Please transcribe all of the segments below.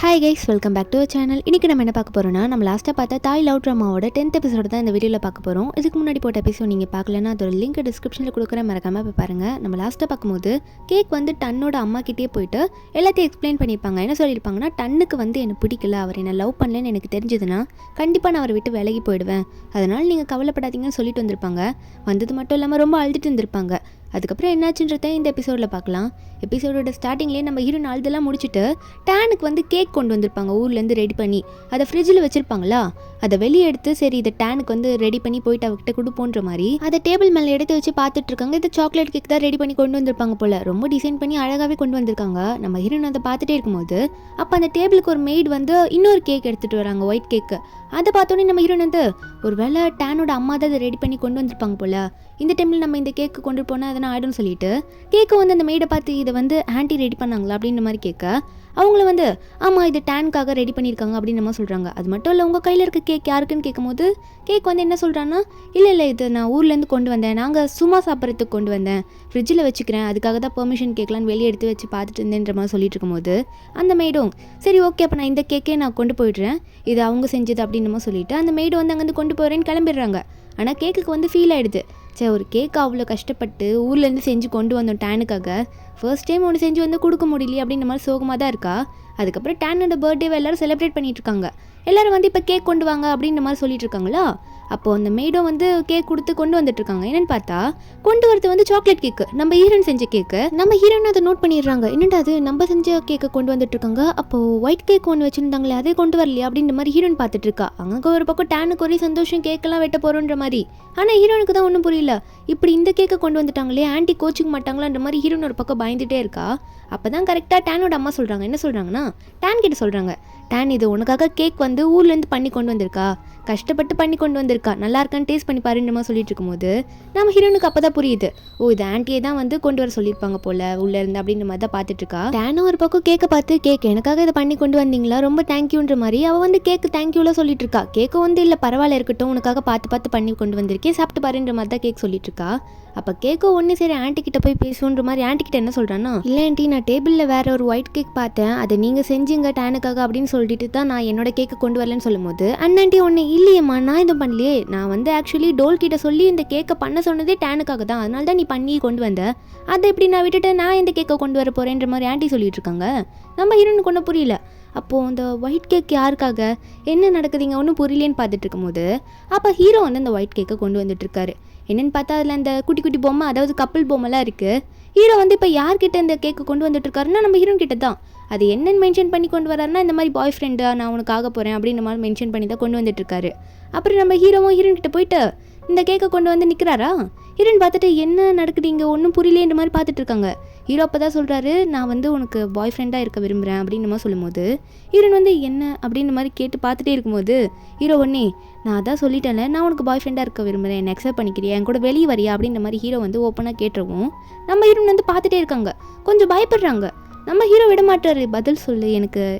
Hi guys, welcome back to channel. இன்றைக்கி நம்ம என்ன பார்க்க போகிறோம்னா, நம்ம லாஸ்ட்டாக பார்த்தா தாய் லவ் ட்ராமாவோட 10th எபிசோடு தான் இந்த வீடியோவில் பார்க்க போகிறோம். இதுக்கு முன்னாடி போட்ட எபிசோட் நீங்கள் பார்க்கலன்னா அதோட லிங்க் டிஸ்கிரிப்ஷனில் கொடுக்குற மறக்காமல் போய் பாருங்கள். நம்ம லாஸ்ட்டாக பார்க்கும்போது கேக் வந்து டன்னோட அம்மா கிட்டே போயிட்டு எல்லாத்தையும் எக்ஸ்பிளைன் பண்ணியிருப்பாங்க. என்ன சொல்லியிருப்பாங்கன்னா, டன்னுக்கு வந்து எனக்கு பிடிக்கல, அவர் என்ன லவ் பண்ணலன்னு எனக்கு தெரிஞ்சதுன்னா கண்டிப்பாக நான் அவரை விட்டு விலகி போயிடுவேன், அதனால் நீங்கள் கவலைப்படாதீங்கன்னு சொல்லிட்டு வந்திருப்பாங்க. வந்தது மட்டும் இல்லாமல் ரொம்ப அழுதுட்டு இருந்திருப்பாங்க. அதுக்கப்புறம் என்னாச்சுன்றத இந்த எபிசோடில் பார்க்கலாம். எபிசோடோட ஸ்டார்டிங்லேயே நம்ம ஹீரோ நாள்தெல்லாம் முடிச்சுட்டு டேனுக்கு வந்து கேக் கொண்டு வந்திருப்பாங்க ஊர்லேருந்து ரெடி பண்ணி. அதை ஃப்ரிட்ஜில் வச்சுருப்பாங்களா, அதை வெளியே எடுத்து சரி இதை டேனுக்கு வந்து ரெடி பண்ணி போயிட்டு அவகிட்ட கொடுப்போன்ற மாதிரி அதை டேபிள் மேலே எடுத்து வச்சு பார்த்துட்டு இருக்காங்க. இது சாக்லேட் கேக் தான் ரெடி பண்ணி கொண்டு வந்திருப்பாங்க போல். ரொம்ப டிசைன் பண்ணி அழகாகவே கொண்டு வந்திருக்காங்க. நம்ம ஹீரோன் அதை பார்த்துட்டே இருக்கும்போது அப்போ அந்த டேபிளுக்கு ஒரு மெய்டு வந்து இன்னொரு கேக் எடுத்துகிட்டு வராங்க, ஒயிட் கேக்கு. அதை பார்த்தோன்னே நம்ம ஹீரோன் வந்து ஒரு வேளை டேனோட அம்மா தான் அதை ரெடி பண்ணி கொண்டு வந்திருப்பாங்க போல். இந்த டைமில் நம்ம இந்த கேக்கு கொண்டு போனால் அதனால் ஆயிடும்னு சொல்லிட்டு கேக்கை வந்து அந்த மெய்டை பார்த்து இதை வந்து ஆன்ட்டி ரெடி பண்ணாங்களா அப்படின்ற மாதிரி கேட்க அவங்கள வந்து ஆமாம் இது டேனுக்காக ரெடி பண்ணியிருக்காங்க அப்படின்னு நம்ம சொல்கிறாங்க. அது மட்டும் இல்லை, உங்கள் கையில் இருக்க கேக் யாருக்குன்னு கேட்கும்போது கேக் வந்து என்ன சொல்கிறான்னா, இல்லை இது நான் ஊர்லேருந்து கொண்டு வந்தேன், நாங்கள் சும்மா சாப்பிட்றதுக்கு கொண்டு வந்தேன், ஃப்ரிட்ஜில் வச்சுக்கிறேன், அதுக்காக தான் பெர்மிஷன் கேட்கலான்னு வெளியே எடுத்து வச்சு பார்த்துட்டு இருந்தேன்ற மாதிரி சொல்லிட்டு இருக்கும்போது அந்த மெய்டும் சரி ஓகே அப்போ நான் இந்த கேக்கே நான் கொண்டு போயிடுறேன், இது அவங்க செஞ்சது அப்படின்னு நம்ம சொல்லிவிட்டு அந்த மெய்டு வந்து அங்கேருந்து கொண்டு போகிறேன்னு கிளம்பிடுறாங்க. ஆனால் கேக்குக்கு வந்து ஃபீல் ஆகிடுது, சரி ஒரு கேக் அவ்வளோ கஷ்டப்பட்டு ஊர்லேருந்து செஞ்சு கொண்டு வந்தோம் டேனுக்காக, ஃபர்ஸ்ட் டைம் ஒன்று செஞ்சு வந்து கொடுக்க முடியலையே அப்படின்ற மாதிரி சோகமாக தான் இருக்கா. அதுக்கப்புறம் டேனோட பர்த்டேவை எல்லோரும் செலிப்ரேட் பண்ணிட்டு இருக்காங்க. எல்லோரும் வந்து இப்போ கேக் கொண்டு வாங்க அப்படின்ற மாதிரி சொல்லிட்டு இருக்காங்களா. அப்போது அந்த மெய்டும் வந்து கேக் கொடுத்து கொண்டு வந்துட்டு இருக்காங்க. என்னென்னு பார்த்தா கொண்டு வரது வந்து சாக்லேட் கேக்கு, நம்ம ஹீரோன் செஞ்ச கேக்கு. நம்ம ஹீரோன் அதை நோட் பண்ணிடுறாங்க, என்னடா அது நம்ம செஞ்ச கேக்கை கொண்டு வந்துட்டு இருக்காங்க, அப்போது ஒயிட் கேக் ஒன்று வச்சுருந்தாங்களே அதே கொண்டு வரலையா அப்படின்ற மாதிரி ஹீரோன் பார்த்துட்டு இருக்கா. அங்கே ஒரு பக்கம் டேனுக்கு ஒரே சந்தோஷம், கேக்கெல்லாம் வெட்ட போகிறோன்ற மாதிரி. ஆனால் ஹீரோனுக்கு தான் ஒன்றும் புரியல, இப்படி இந்த கேக்கை கொண்டு வந்துட்டாங்களே ஆன்ட்டி கோச்சிக்க மாட்டாங்களான்ற மாதிரி ஹீரோன் ஒரு பக்கம் பயந்துகிட்டே இருக்கா. அப்போ தான் கரெக்டாக டேனோட அம்மா சொல்கிறாங்க. என்ன சொல்கிறாங்கன்னா, டேன் கிட்ட சொல்கிறாங்க, டேன் இது உனக்காக கேக் வந்து ஊர்லேருந்து பண்ணி கொண்டு வந்திருக்கா, கஷ்டப்பட்டு பண்ணி கொண்டு வந்திருக்கா, நல்லா இருக்கான்னு டேஸ்ட் பண்ணி பாருன்ற மாதிரி சொல்லிட்டு இருக்கும்போது நம்ம ஹீரோனுக்கு அப்போ தான் புரியுது, ஓ இது ஆன்ட்டியே தான் வந்து கொண்டு வர சொல்லியிருப்பாங்க போல் உள்ளேருந்து அப்படின்ற மாதிரி தான் பார்த்துட்டு இருக்கா. டேனும் ஒரு பக்கம் கேக்கை பார்த்து கேக் எனக்காக இதை பண்ணி கொண்டு வந்தீங்களா, ரொம்ப தேங்க்யூன்ற மாதிரி அவள் வந்து கேக்கு தேங்க்யூலாம் சொல்லிட்டு இருக்கா. கேக்கு வந்து இல்லை பரவாயில்ல இருக்கட்டும், உனக்காக பார்த்து பண்ணி கொண்டு வந்திருக்கேன், சாப்பிட்டு பாருன்ற மாதிரி தான் கேக் சொல்லிட்டு இருக்கா. அப்போ கேக்கோ ஒன்று சரி ஆன்ட்டி கிட்ட போய் பேசுன்ற மாதிரி ஆன்ட்டி கிட்ட என்ன சொல்கிறான்னா, இல்லை ஆன்ட்டி நான் டேபிளில் வேற ஒரு ஒயிட் கேக் பார்த்தேன், அதை நீங்கள் செஞ்சீங்க டேனுக்காக அப்படின்னு சொல்லிட்டு தான் நான் என்னோட கேக்கை கொண்டு வரலன்னு சொல்லும்போது அண்ணாண்டி ஒன்று இல்லையம்மா நான் எதுவும் பண்ணலையே, நான் வந்து ஆக்சுவலி டோல் கிட்ட சொல்லி இந்த கேக்கை பண்ண சொன்னதே டேனுக்காக தான், அதனால தான் நீ பண்ணி கொண்டு வந்த, அதை எப்படி நான் விட்டுட்டு நான் இந்த கேக்கை கொண்டு வர போகிறேன்ற மாதிரி ஆன்ட்டி சொல்லிட்டு இருக்காங்க. நம்ம ஹீரோனுக்கு ஒன்றும் புரியல. அப்போது அந்த ஒயிட் கேக் யாருக்காக, என்ன நடக்குதுங்க ஒன்றும் புரியலேன்னு பார்த்துட்டு இருக்கும்போது அப்போ ஹீரோ வந்து அந்த ஒயிட் கேக்கை கொண்டு வந்துட்டுருக்காரு. என்னென்னு பார்த்தா அதில் அந்த குட்டி குட்டி பொம்மை, அதாவது கப்பல் பொம்மைலாம் இருக்குது. ஹீரோ வந்து இப்போ யார்கிட்ட இந்த கேக்கு கொண்டு வந்துட்டுருக்காருன்னா நம்ம ஹீரோன் கிட்ட தான். அது என்னென்னு மென்ஷன் பண்ணி கொண்டு வராருன்னா, இந்த மாதிரி பாய் ஃப்ரெண்டாக நான் உனக்கு ஆக போகிறேன் அப்படின்ற மாதிரி மென்ஷன் பண்ணி தான் கொண்டு வந்துட்டுருக்காரு. அப்புறம் நம்ம ஹீரோவும் ஹீரோன் கிட்ட போயிட்டு இந்த கேக்கை கொண்டு வந்து நிற்கிறாரா. ஹீரோன் பார்த்துட்டு என்ன நடக்குது இங்கே ஒன்றும் புரியலேன்ற மாதிரி பார்த்துட்டு இருக்காங்க. ஹீரோ அப்போ தான் சொல்கிறாரு, நான் வந்து உனக்கு பாய் ஃப்ரெண்டாக இருக்க விரும்புகிறேன் அப்படின்ற மாதிரி சொல்லும்போது ஹீரோன் வந்து என்ன அப்படின்ற மாதிரி கேட்டு பார்த்துட்டே இருக்கும்போது ஹீரோ ஒன்னே நான் அதான் சொல்லிட்டேன்ல, நான் உனக்கு பாய் ஃப்ரெண்டாக இருக்க விரும்புகிறேன், என்ன அக்செப்ட் பண்ணிக்கிறியா, என் கூட வெளியே வரியா அப்படின்ற மாதிரி ஹீரோ வந்து ஓப்பனாக கேட்டுருவோம். நம்ம ஹீரோன் வந்து பார்த்துட்டே இருக்காங்க, கொஞ்சம் பயப்படுறாங்க. நம்ம ஹீரோ விட மாட்டாரு, பதில் சொல்லு,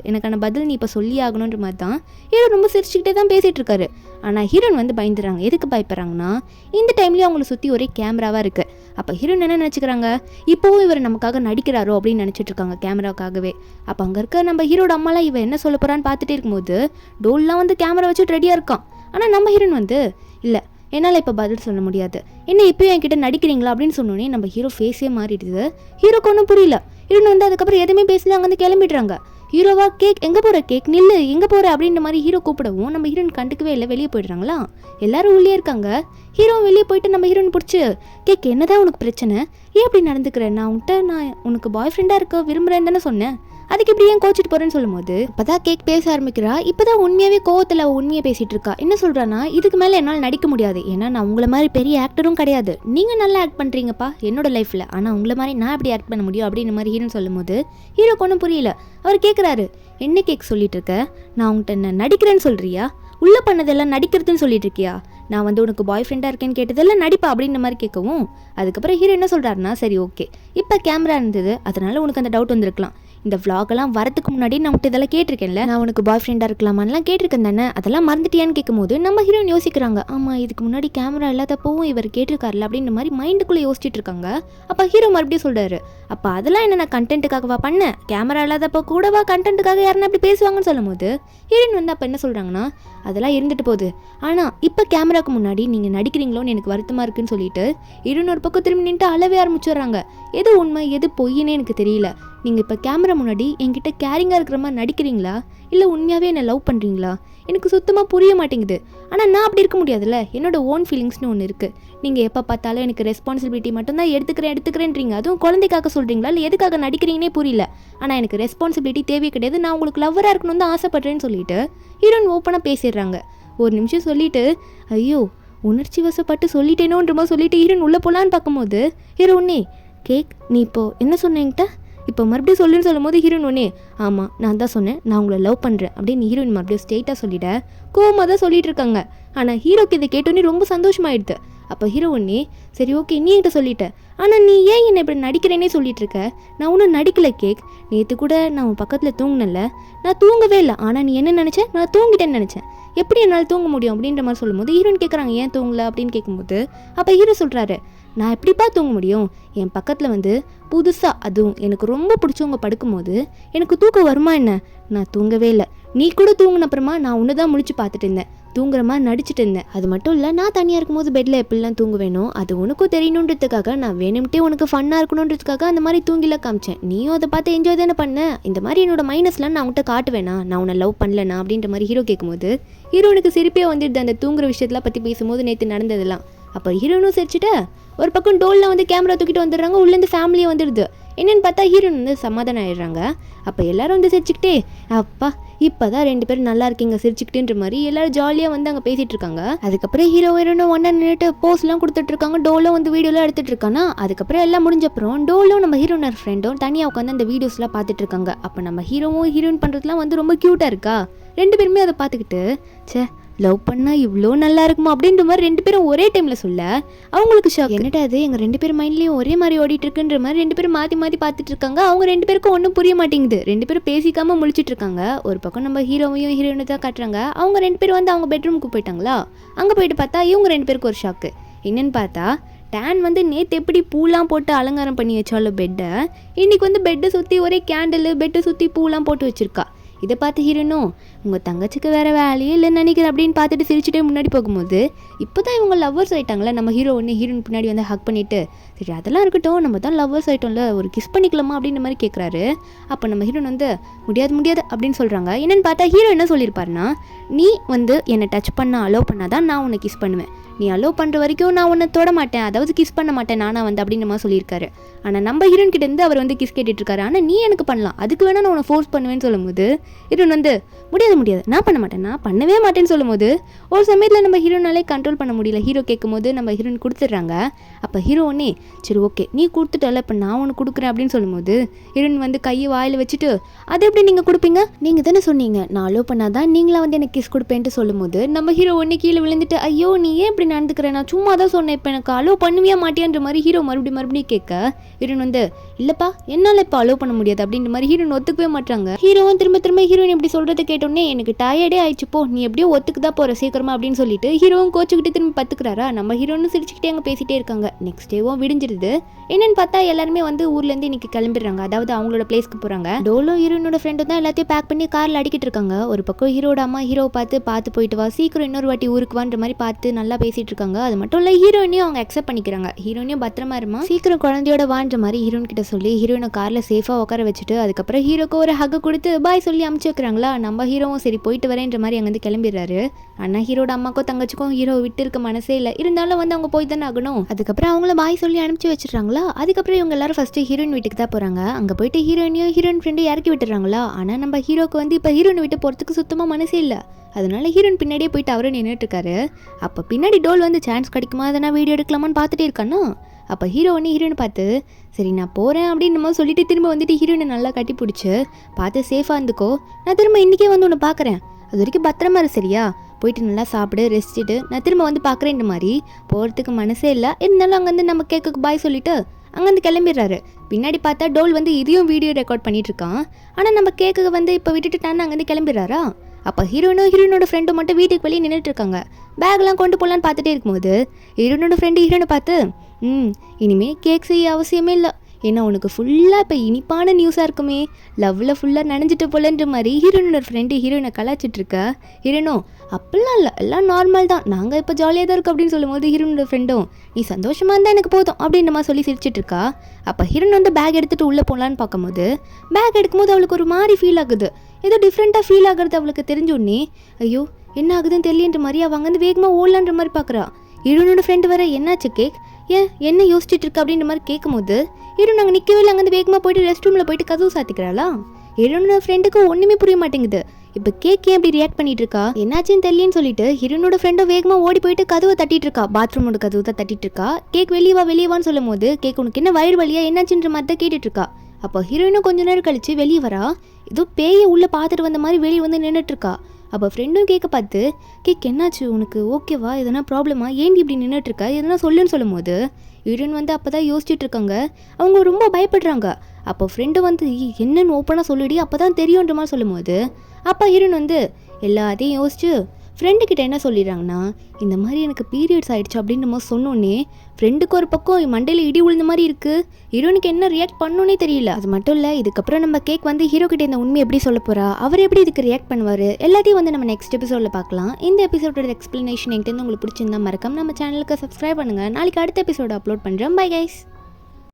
எனக்கான பதில் நீ இப்போ சொல்லி ஆகணுன்ற மாதிரி தான் ஹீரோ ரொம்ப சிரிச்சுக்கிட்டே தான் பேசிகிட்டு இருக்காரு. ஆனால் ஹீரோன் வந்து பயந்துடுறாங்க. எதுக்கு பயப்படுறாங்கன்னா, இந்த டைம்லேயும் அவங்கள சுற்றி ஒரே கேமராவாக இருக்குது. அப்போ ஹீரோன் என்ன நினச்சிக்கிறாங்க, இப்போவும் இவர் நமக்காக நடிக்கிறாரோ அப்படின்னு நினச்சிட்டு இருக்காங்க கேமராவுக்காகவே. அப்போ அங்கே இருக்க நம்ம ஹீரோட அம்மாலாம் இவன் என்ன சொல்ல போகிறான்னு பார்த்துட்டே இருக்கும்போது டோல்லாம் வந்து கேமரா வச்சுட்டு ரெடியாக இருக்கான். ஆனால் நம்ம ஹீரோன் வந்து இல்லை என்னால் இப்போ பதில் சொல்ல முடியாது, என்ன இப்போயும் என்கிட்ட நடிக்கிறீங்களா அப்படின்னு சொன்னோன்னே நம்ம ஹீரோ ஃபேஸே மாறிடுது. ஹீரோக்கு ஒன்றும் புரியல. ஹீரோன் வந்து அதுக்கப்புறம் எதுவுமே பேசல, அங்கே வந்து கிளம்பிடுறாங்க. ஹீரோவா கேக் எங்கே போகிற, கேக் நில்லு எங்கே போகிற அப்படின்ற மாதிரி ஹீரோ கூப்பிடவும் நம்ம ஹீரோன் கண்டுக்கவே இல்லை, வெளியே போயிடுறாங்களா. எல்லாரும் உள்ளே இருக்காங்க. ஹீரோ வெளியே போயிட்டு நம்ம ஹீரோன் பிடிச்சி கேக் என்னதான் உனக்கு பிரச்சனை, ஏன் அப்படி நடந்துக்கிறேன், நான் உனக்கு பாய் ஃப்ரெண்டாக இருக்க விரும்புகிறேன்னு தானே சொன்னேன், அதுக்கு இப்படி ஏன் கோச்சிட்டு போகிறேன்னு சொல்லும்போது அப்போதான் கேக் பேச ஆரம்பிக்கிறா. இப்போதான் உண்மையாகவே கோவத்தில் உண்மையாக பேசிகிட்டு இருக்கா. என்ன சொல்கிறான்னா, இதுக்கு மேலே என்னால் நடிக்க முடியாது, ஏன்னா நான் உங்களை மாதிரி பெரிய ஆக்டரும் கிடையாது, நீங்கள் நல்லா ஆக்ட் பண்ணுறீங்கப்பா என்னோட லைஃப்பில், ஆனால் உங்களை மாதிரி நான் எப்படி ஆக்ட் பண்ண முடியும் அப்படின்னு மாதிரி ஹீரோன்னு சொல்லும்போது ஹீரோக்கு ஒன்றும் புரியல. அவர் கேட்குறாரு, என்ன கேக் சொல்லிட்டு இருக்க, நான் உங்கள்கிட்ட என்ன நடிக்கிறேன்னு சொல்கிறியா, உள்ளே பண்ணதெல்லாம் நடிக்கிறதுன்னு சொல்லிட்டு இருக்கியா, நான் வந்து உனக்கு பாய் ஃப்ரெண்டாக இருக்கேன்னு கேட்டதெல்லாம் நடிப்பா அப்படின்ற மாதிரி கேட்கவும் அதுக்கப்புறம் ஹீரோ என்ன சொல்கிறாருன்னா, சரி ஓகே இப்போ கேமரா இருந்தது அதனால் உனக்கு அந்த டவுட் வந்திருக்கலாம், இந்த vlogலாம் வரதுக்கு முன்னாடி நான் உன்கிட்ட இதெல்லாம் கேட்டிருக்கேன்ல, நான் உனக்கு பாய் ஃப்ரெண்டாக இருக்கலாமான்லாம் கேட்டிருக்கேன் தானே, அதெல்லாம் மறந்துட்டியான்னு கேட்கும்போது நம்ம ஹீரோயின் யோசிக்கிறாங்க. ஆமாம், இதுக்கு முன்னாடி கேமரா இல்லாதப்பவும் இவர் கேட்டிருக்காருல அப்படின்ற மாதிரி மைண்டுக்குள்ளே யோசிச்சுட்டு இருக்காங்க. அப்போ ஹீரோ மறுபடியும் சொல்கிறாரு, அப்போ அதெல்லாம் என்ன நான் கண்டென்ட்டுக்காகவா பண்ணேன், கேமரா இல்லாதப்போ கூடவா கண்டென்ட்டுக்காக யாருன்னா அப்படி பேசுவாங்கன்னு சொல்லும் போது ஹீரோயின் வந்து அப்போ என்ன சொல்கிறாங்கன்னா, அதெல்லாம் இருந்துட்டு போகுது, ஆனால் இப்போ கேமராக்கு முன்னாடி நீங்கள் நடிக்கிறீங்களோன்னு எனக்கு வருத்தமாக இருக்குன்னு சொல்லிட்டு ஹீரோயின் ஒரு பக்கம் திரும்பி நின்று அளவே ஆரம்பிச்சிடுறாங்க. எது உண்மை எது பொய்னே எனக்கு தெரியல. நீங்கள் இப்போ கேமரா முன்னாடி என்கிட்ட கேரிங்காக இருக்கிற மாதிரி நடிக்கிறீங்களா, இல்லை உண்மையாகவே என்னை லவ் பண்ணுறீங்களா, எனக்கு சுத்தமாக புரிய மாட்டேங்குது. ஆனால் நான் அப்படி இருக்க முடியாதுல்ல, என்னோட ஓன் ஃபீலிங்ஸ்னு ஒன்று இருக்குது. நீங்கள் எப்போ பார்த்தாலும் எனக்கு ரெஸ்பான்சிபிலிட்டி மட்டும்தான் எடுத்துக்கிறேன்றீங்க, அதுவும் குழந்தைக்காக சொல்கிறீங்களா இல்லை எதுக்காக நடிக்கிறீங்கன்னே புரியல. ஆனால் எனக்கு ரெஸ்பான்சிபிலிட்டி தேவையே கிடையாது, நான் உங்களுக்கு லவ்வராக இருக்கணும்னு தான் ஆசைப்பட்றேன்னு சொல்லிட்டு ஹீரோயின் ஓப்பனாக பேசிடுறாங்க. ஒரு நிமிஷம் சொல்லிட்டு, ஐயோ உணர்ச்சி வசப்பட்டு சொல்லிட்டேனோன்ற மாதிரி சொல்லிட்டு ஹீரோயின் உள்ளே போகலான்னு பார்க்கும்போது ஹீரோ ஒன்னே கேக் நீ இப்போ என்ன சொன்னேங்கிட்ட இப்போ மறுபடியும் சொல்லுன்னு சொல்லும் போது ஹீரோயின் ஒன்னே ஆமாம் நான் தான் சொன்னேன், நான் உங்களை லவ் பண்ணுறேன் அப்படின்னு ஹீரோயின் மறுபடியும் ஸ்ட்ரெயிட்டாக சொல்லிட கோவமாக தான் சொல்லிட்டு இருக்காங்க. ஆனால் ஹீரோக்கு இதை கேட்டோன்னே ரொம்ப சந்தோஷமாயிடுது. அப்போ ஹீரோ ஒன்னே சரி ஓகே நீ என்கிட்ட சொல்லிட்டேன், ஆனால் நீ ஏன் என்னை இப்படி நடிக்கிறேன்னே சொல்லிட்டு இருக்க, நான் ஒன்றும் நடிக்கலை கேக், நேற்று கூட நான் உன் பக்கத்தில் தூங்கினல, நான் தூங்கவே இல்லை, ஆனால் நீ என்ன நினச்சேன், நான் தூங்கிட்டேன்னு நினச்சேன், எப்படி என்னால் தூங்க முடியும் அப்படின்ற மாதிரி சொல்லும்போது ஹீரோயின் கேட்குறாங்க ஏன் தூங்கலை அப்படின்னு கேட்கும்போது அப்போ ஹீரோ சொல்கிறாரு, நான் எப்படிப்பா தூங்க முடியும், என் பக்கத்தில் வந்து புதுசாக அதுவும் எனக்கு ரொம்ப பிடிச்சவங்க படுக்கும்போது எனக்கு தூக்கம் வருமா என்ன, நான் தூங்கவே இல்லை, நீ கூட தூங்கின அப்புறமா நான் ஒன்று தான் முழிச்சு பார்த்துட்டு இருந்தேன், தூங்குற மாதிரி நடிச்சிட்டு இருந்தேன், அது மட்டும் இல்லை நான் தனியாக இருக்கும்போது பெட்டில் எப்படிலாம் தூங்க வேணும் அது உனக்கும் தெரியணுன்றதுக்காக நான் வேணும்ட்டே உனக்கு ஃபன்னாக இருக்கணுன்றதுக்காக அந்த மாதிரி தூங்கிலாம் காமிச்சேன், நீயும் அதை பார்த்து என்ஜாய் தானே பண்ண, இந்த மாதிரி என்னோட மைனஸ்லாம் நான் உன்கிட்ட காட்டுவேனா, நான் உன்னை லவ் பண்ணலனா அப்படின்ற மாதிரி ஹீரோ கேட்கும்போது ஹீரோனுக்கு சிரிப்பே வந்துடுது அந்த தூங்குற விஷயத்தெல்லாம் பற்றி பேசும்போது நேற்று நடந்ததெல்லாம். அப்போ ஹீரோனும் சிரிச்சுட்டு ஒரு பக்கம் டோலில் வந்து கேமரா தூக்கிட்டு வந்துடுறாங்க, உள்ளேருந்து ஃபேமிலியே வந்துடுது. என்னென்னு பார்த்தா ஹீரோயின் வந்து சமாதானம் ஆயிடுறாங்க. அப்போ எல்லாரும் வந்து சிரிச்சுக்கிட்டே அப்பா இப்போ தான் 2 பேரும் நல்லா இருக்கீங்க சிரிச்சுக்கிட்டேன்ற மாதிரி எல்லாரும் ஜாலியாக வந்து அங்கே பேசிகிட்டு இருக்காங்க. அதுக்கப்புறம் ஹீரோயினும் ஒன்றா நின்றுட்டு போஸ்ட்லாம் கொடுத்துட்ருக்காங்க, டோலும் வந்து வீடியோலாம் எடுத்துகிட்டு இருக்கானா. அதுக்கப்புறம் எல்லாம் முடிஞ்சப்புறம் டோலும் நம்ம ஹீரோனர் ஃப்ரெண்டும் தனியாக உட்காந்து அந்த வீடியோஸ்லாம் பார்த்துட்டு இருக்காங்க. அப்போ நம்ம ஹீரோவும் ஹீரோயின் பண்ணுறதுலாம் வந்து ரொம்ப க்யூட்டாக இருக்கா. 2 பேருமே அதை பார்த்துக்கிட்டு சே லவ் பண்ணால் இவ்வளோ நல்லா இருக்குமா அப்படின்ற மாதிரி 2 பேரும் ஒரே டைமில் சொல்ல அவங்களுக்கு ஷாக். என்னடா அது எங்கள் 2 பேர் மைண்ட்லேயும் ஒரே மாதிரி ஓடிட்டு இருக்குன்ற மாதிரி 2 பேரும் மாற்றி மாற்றி பார்த்துட்டு இருக்காங்க. அவங்க 2 பேருக்கும் ஒன்றும் புரிய மாட்டேங்குது. 2 பேரும் பேசிக்காமல் முழிச்சிட்டு இருக்காங்க. ஒரு பக்கம் நம்ம ஹீரோவையும் ஹீரோயினை தான் காட்டுறாங்க. அவங்க 2 பேரும் வந்து அவங்க பெட்ரூமுக்கு போயிட்டாங்களா. அங்கே போயிட்டு பார்த்தா இவங்க 2 பேருக்கு ஒரு ஷாக்கு. என்னன்னு பார்த்தா டேன் வந்து நேற்று எப்படி பூலாம் போட்டு அலங்காரம் பண்ணி வச்சாலும் பெட்டை, இன்றைக்கி வந்து பெட்டை சுற்றி ஒரே கேண்டில் பெட்டை சுற்றி பூலாம் போட்டு வச்சுருக்கா. இதை பார்த்து ஹீரோனும் உங்கள் தங்கச்சிக்கு வேறு வேலையே இல்லைன்னு நினைக்கிறேன் அப்படின்னு பார்த்துட்டு சிரிச்சுட்டே முன்னாடி போகும்போது இப்போ தான் இவங்க லவ்வர்ஸ் ஆகிட்டாங்களே. நம்ம ஹீரோ ஒன்று ஹீரோயின் பின்னாடி வந்து ஹக் பண்ணிவிட்டு சரி அதெல்லாம் இருக்கட்டும் நம்ம தான் லவ்வர்ஸ் ஆகிட்டோம்ல ஒரு கிஸ் பண்ணிக்கலாமா அப்படின்ற மாதிரி கேட்குறாரு. அப்போ நம்ம ஹீரோயின் வந்து முடியாது அப்படின்னு சொல்கிறாங்க. என்னென்னு பார்த்தா ஹீரோ என்ன சொல்லியிருப்பாருன்னா நீ வந்து என்னை டச் பண்ண அலோவ் பண்ணாதான் நான் உன்னை கிஸ் பண்ணுவேன், நீ அலோவ் பண்ணுற வரைக்கும் நான் உன்னை தொட மாட்டேன், அதாவது கிஸ் பண்ண மாட்டேன் நானா வந்து அப்படின்ற மாதிரி சொல்லியிருக்காரு. ஆனால் நம்ம ஹீரோயின் கிட்டேருந்து அவர் வந்து கிஸ் கேட்டுட்ருக்காரு. ஆனால் நீ எனக்கு பண்ணலாம், அதுக்கு வேணால் நான் உன்னை ஃபோர்ஸ் பண்ணுவேன்னு சொல்லும்போது ஹீரோயின் வந்து முடியாது நான் பண்ண மாட்டேன், நான் பண்ணவே மாட்டேன்னு சொல்லும்போது ஒரு சமயத்தில் நம்ம ஹீரோனாலே கண்ட்ரோல் பண்ண முடியல. ஹீரோ கேட்கும்போது நம்ம ஹீரோயின் கொடுத்துட்றாங்க. அப்போ ஹீரோ ஒன்னே சரி ஓகே நீ கொடுத்துட்டல இப்போ நான் ஒன்று கொடுக்குறேன் அப்படின்னு சொல்லும்போது ஹீரோயின் வந்து கையை வாயில் வச்சுட்டு அது எப்படி நீங்கள் கொடுப்பீங்க, நீங்கள் தானே சொன்னீங்க நான் அலோவ் பண்ணாதான் நீங்களாம் வந்து எனக்கு கிஸ் கொடுப்பேன்ட்டு சொல்லும்போது நம்ம ஹீரோ ஒன்று கீழே விழுந்துட்டு ஐயோ நீ ஏன் இப்படி நடந்துக்கிறேன், நான் சும்மா தான் சொன்னேன், இப்போ எனக்கு அலோவ் பண்ணுவியா மாட்டியான்ற மாதிரி ஹீரோ மறுபடியும் கேட்க ஹீரோயின் வந்து இல்லைப்பா என்னால் இப்போ அலோவ் பண்ண முடியாது அப்படின்ற மாதிரி ஹீரோயின் ஒத்துக்கவே மாட்டாங்க. ஹீரோவும் திரும்ப ஹீரோயின் இப்படி சொல்கிறத கேட்டோன்னே எனக்கு டயர்டே ஆயிடுச்சு போ நீ எப்படியோ ஒத்துக்கு தான் போகிற சீக்கிரமா அப்படின்னு சொல்லிட்டு ஹீரோவும் கோச்சுக்கிட்டு திரும்பி பத்துக்கிறாரா. நம்ம ஹீரோன்னு சிரிச்சுக்கிட்டே அங்கே பேசிகிட்டே இருக்காங்க. நெக்ஸ்ட் டேவும் விடிஞ்சிருது. என்னன்னு பார்த்தா எல்லாருமே வந்து ஊர்லேருந்து இன்னைக்கு கிளம்பிடுறாங்க, அதாவது அவங்களோட பிளேஸ்க்கு போகிறாங்க. டோலும் ஹீரோனோட ஃப்ரெண்டும் தான் எல்லாத்தையும் பேக் பண்ணி காரில் அடிக்கிட்டு இருக்காங்க. ஒரு பக்கம் ஹீரோட அம்மா ஹீரோவை பார்த்து போயிட்டு வா சீக்கிரம் இன்னொரு வாட்டி ஊருக்கு வான்ற மாதிரி பார்த்து நல்லா பேசிகிட்டு இருக்காங்க. அது மட்டும் இல்லை ஹீரோயினையும் அவங்க அக்செப்ட் பண்ணிக்கிறாங்க. ஹீரோயினையும் பத்திரமா இருமா சீக்கிரம் குழந்தையோட வான்ற மாதிரி ஹீரோயின் கிட்ட சொல்லி ஹீரோயினை காரில் சேஃபாக உட்கார வச்சுட்டு அதுக்கப்புறம் ஹீரோக்கு ஒரு ஹக் கொடுத்து பாய் சொல்லி அமுச்சு வைக்கிறாங்களா. நம்ம ஹீரோவும் சரி போயிட்டு வரேன்ற மாதிரி அங்கேருந்து கிளம்பிடுறாரு. ஆனால் ஹீரோட அம்மாக்கும் தங்கச்சிக்கும் ஹீரோவை விட்டு இருக்க மனசே இல்லை, இருந்தாலும் வந்து அவங்க போய் தானே ஆகணும். அதுக்கப்புறம் அவங்கள பாய் சொல்லி அனுப்பிச்சு வச்சிடறாங்களா. அதுக்கப்புறம் இவங்க எல்லாரும் ஃபர்ஸ்ட் ஹீரோயின் வீட்டுக்கு தான் போகிறாங்க. அங்கே போயிட்டு ஹீரோயினையும் ஹீரோயின் ஃப்ரெண்டும் இறக்கி விட்டுறாங்களா. ஆனால் நம்ம ஹீரோக்கு வந்து இப்போ ஹீரோயின் விட்டு போகிறதுக்கு சுத்தமாக மனசே இல்லை. அதனால ஹீரோயின் பின்னாடியே போயிட்டு அவரும் நின்றுட்டு இருக்காரு. அப்போ பின்னாடி டோல் வந்து சான்ஸ் கிடைக்குமா அதை நான் வீடியோ எடுக்கலாமான்னு பார்த்துட்டே இருக்கானோ. அப்போ ஹீரோ ஒன்று ஹீரோயினை பார்த்து சரி நான் போகிறேன் அப்படின்னு நம்ம சொல்லிட்டு திரும்ப வந்துட்டு ஹீரோயினை நல்லா கட்டி பிடிச்சி பார்த்து சேஃபாக இருந்துக்கோ, நான் திரும்ப இன்றைக்கே வந்து உன்னை பார்க்குறேன், அது வரைக்கும் பத்திரமா இரு சரியா, போயிட்டு நல்லா சாப்பிடு ரெஸ்ட்டு, நான் திரும்ப வந்து பார்க்குறேன். இந்த மாதிரி போகிறதுக்கு மனசே இல்லை, இருந்தாலும் அங்கேருந்து நம்ம கேட்க பாய் சொல்லிவிட்டு அங்கேருந்து கிளம்பிடுறாரு. பின்னாடி பார்த்தா டோல் வந்து இதையும் வீடியோ ரெக்கார்ட் பண்ணிட்டு இருக்கான். ஆனால் நம்ம கேக்கு வந்து இப்போ விட்டுட்டு அங்கேருந்து கிளம்பிடுறாரா. அப்போ ஹீரோனோட ஃப்ரெண்டும் மட்டும் வீட்டுக்கு வெளியே நின்றுட்டு இருக்காங்க. பேக்லாம் கொண்டு போகலான்னு பார்த்துட்டே இருக்கும்போது ஹீரோனோட ஃப்ரெண்டு ஹீரோனை பார்த்து இனிமேல் கேக் செய்ய அவசியமே இல்லை, ஏன்னா உனக்கு ஃபுல்லாக இப்போ இனிப்பான நியூஸாக இருக்குமே, லவ்வில் ஃபுல்லாக நனைஞ்சிட்டு போலன்ற மாதிரி ஹீரோனோட ஃப்ரெண்டு ஹீரோயினை கலாச்சிட்ருக்க. ஹீரோனோ அப்படிலாம் இல்லை, எல்லாம் நார்மல் தான், நாங்கள் இப்போ ஜாலியாக தான் இருக்கோம் அப்படின்னு சொல்லும்போது ஹீரோனோட ஃப்ரெண்டும் நீ சந்தோஷமாக இருந்தால் எனக்கு போதும் அப்படின்ற மாதிரி சொல்லி சிரிச்சிட்ருக்கா. அப்போ ஹீரோன் வந்து பேக் எடுத்துகிட்டு உள்ளே போகலான்னு பார்க்கும்போது பேக் எடுக்கும்போது அவளுக்கு ஒரு மாதிரி ஃபீல் ஆகுது. ஏதோ டிஃப்ரெண்ட்டாக ஃபீல் ஆகுறது அவளுக்கு தெரிஞ்சோடனே ஐயோ என்ன ஆகுதுன்னு தெரியலன்ற மாதிரி அவள் அங்கேருந்து வேகமாக ஓடலான்ற மாதிரி பார்க்குறா. ஹீரோனோட ஃப்ரெண்டு வர என்னாச்சு கேக், ஏன் என்ன யோசிச்சுட்டு இருக்கா அப்படின்ற மாதிரி கேட்கும்போது ஹீரோன் நாங்கள் நிற்கவே இல்லை, அங்கேருந்து வேகமாக போயிட்டு ரெஸ்ட் ரூமில் போயிட்டு கதவு சாத்திக்கிறாளா. ஹீரோனோட ஃப்ரெண்டுக்கு ஒன்றுமே புரிய மாட்டேங்குது. இப்போ கேக் ஏன் அப்படி ரியாக்ட் பண்ணிட்டு இருக்கா, என்னாச்சுன்னு தெரியலன்னு சொல்லிட்டு ஹீரோனோட ஃப்ரெண்டும் வேகமாக ஓடி போயிட்டு கதவை தட்டிட்டு இருக்கா. பாத்ரூமோட கதவு தான் தட்டிட்டு இருக்கா. கேக் வெளியேவான்னு சொல்லும் போது கேக் உனக்கு என்ன வயிறு வலியா என்னாச்சுன்ற மாதிரி தான் கேட்டுட்டு இருக்கா. அப்போ ஹீரோயினும் கொஞ்ச நேரம் கழிச்சு வெளியே வரா. ஏதோ பேயை உள்ளே பார்த்துட்டு வந்த மாதிரி வெளியே வந்து நின்றுட்டு இருக்கா. அப்போ ஃப்ரெண்டும் கேட்க பார்த்து கேக் என்னாச்சு உனக்கு, ஓகேவா, எதனா ப்ராப்ளமா, ஏன் இப்படி நின்றுட்டு இருக்கா, எதனா சொல்லுன்னு சொல்லும் போது ஹீரோயின் வந்து அப்போ தான் யோசிச்சுட்டு இருக்காங்க. அவங்க ரொம்ப பயப்படுறாங்க. அப்போ ஃப்ரெண்டு வந்து என்னன்னு ஓப்பனாக சொல்லிடி அப்போ தான் தெரியுன்ற மாதிரி சொல்லும் போது அப்போ ஹீரோயின் வந்து எல்லாத்தையும் யோசிச்சு ஃப்ரெண்டுக்கிட்ட என்ன சொல்லிடுறாங்கன்னா இந்த மாதிரி எனக்கு பீரியட்ஸ் ஆகிடுச்சு அப்படின்ற மாதிரி சொன்னோன்னே ஃப்ரெண்டுக்கு ஒரு பக்கம் மண்டையில் இடி விழுந்த மாதிரி இருக்குது. ஹீரோனுக்கு என்ன ரியாக்ட் பண்ணோன்னே தெரியல. அது மட்டும் இல்லை, இதுக்கப்புறம் நம்ம கேக் வந்து ஹீரோ கிட்ட இந்த உண்மை எப்படி சொல்ல போகிறா, அவர் எப்படி இதுக்கு ரியாக்ட் பண்ணுவார், எல்லாத்தையும் வந்து நம்ம நெக்ஸ்ட் எபிசோடில் பார்க்கலாம். இந்த எபிசோடோட எக்ஸ்ப்ளனேஷன் எங்கிட்ட உங்களுக்கு பிடிச்சிருந்தா மறக்காம நம்ம சேனலுக்கு சப்ஸ்கிரைப் பண்ணுங்கள். நாளைக்கு அடுத்த எபிசோட அப்லோட் பண்ணுறேன். Bye guys.